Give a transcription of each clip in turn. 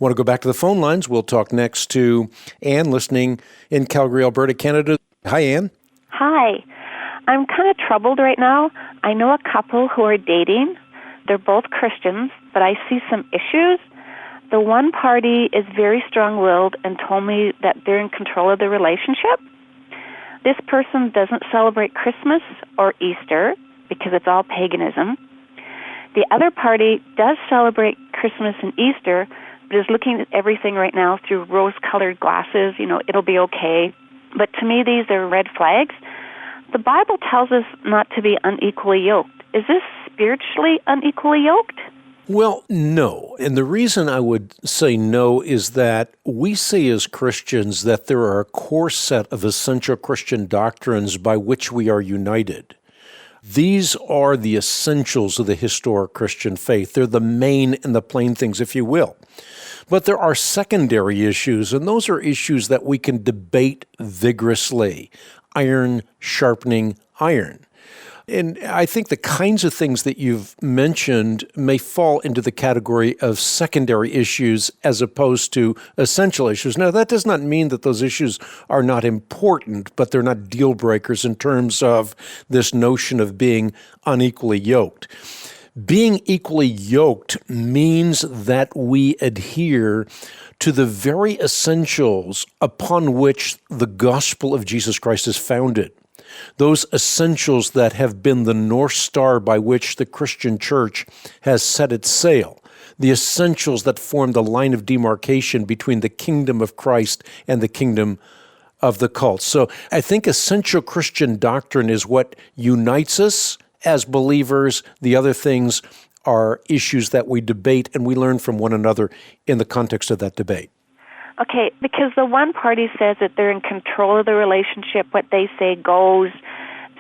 Want to go back to the phone lines? We'll talk next to Anne, listening in Calgary, Alberta, Canada. Hi, Anne. Hi. I'm kind of troubled right now. I know a couple who are dating. They're both Christians, but I see some issues. The one party is very strong-willed and told me that they're in control of the relationship. This person doesn't celebrate Christmas or Easter because it's all paganism. The other party does celebrate Christmas and Easter, but is looking at everything right now through rose-colored glasses. It'll be okay. But to me, these are red flags. The Bible tells us not to be unequally yoked. Is this spiritually unequally yoked? Well, no. And the reason I would say no is that we say as Christians that there are a core set of essential Christian doctrines by which we are united. These are the essentials of the historic Christian faith. They're the main and the plain things, if you will. But there are secondary issues, and those are issues that we can debate vigorously. Iron sharpening iron. And I think the kinds of things that you've mentioned may fall into the category of secondary issues as opposed to essential issues. Now, that does not mean that those issues are not important, but they're not deal breakers in terms of this notion of being unequally yoked. Being equally yoked means that we adhere to the very essentials upon which the gospel of Jesus Christ is founded. Those essentials that have been the North Star by which the Christian church has set its sail. The essentials that form the line of demarcation between the kingdom of Christ and the kingdom of the cult. So I think essential Christian doctrine is what unites us as believers. The other things are issues that we debate and we learn from one another in the context of that debate. Okay, because the one party says that they're in control of the relationship, what they say goes,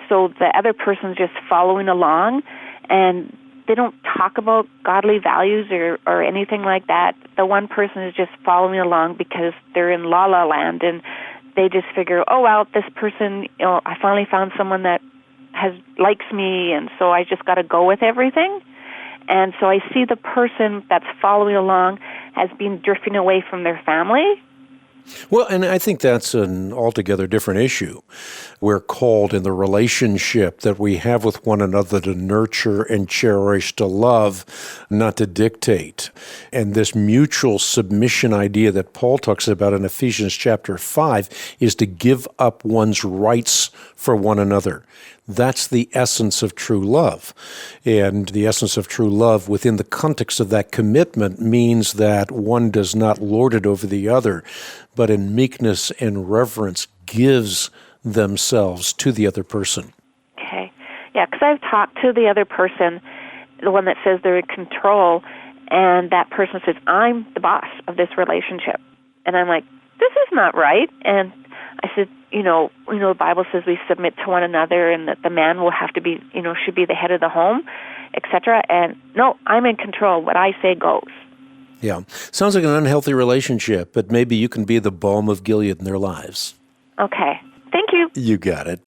so the other person's just following along, and they don't talk about godly values or anything like that. The one person is just following along because they're in la-la land, and they just figure, oh, well, this person, I finally found someone that likes me, and so I just got to go with everything. And so I see the person that's following along as being drifting away from their family. Well, and I think that's an altogether different issue. We're called in the relationship that we have with one another to nurture and cherish, to love, not to dictate. And this mutual submission idea that Paul talks about in Ephesians chapter 5 is to give up one's rights for one another. That's the essence of true love. And the essence of true love within the context of that commitment means that one does not lord it over the other, but in meekness and reverence gives themselves to the other person. Okay. Yeah, because I've talked to the other person, the one that says they're in control, and that person says, I'm the boss of this relationship. And I'm like, this is not right. And I said, the Bible says we submit to one another and that the man will have to be, should be the head of the home, etc. And no, I'm in control. What I say goes. Yeah. Sounds like an unhealthy relationship, but maybe you can be the balm of Gilead in their lives. Okay. Thank you. You got it.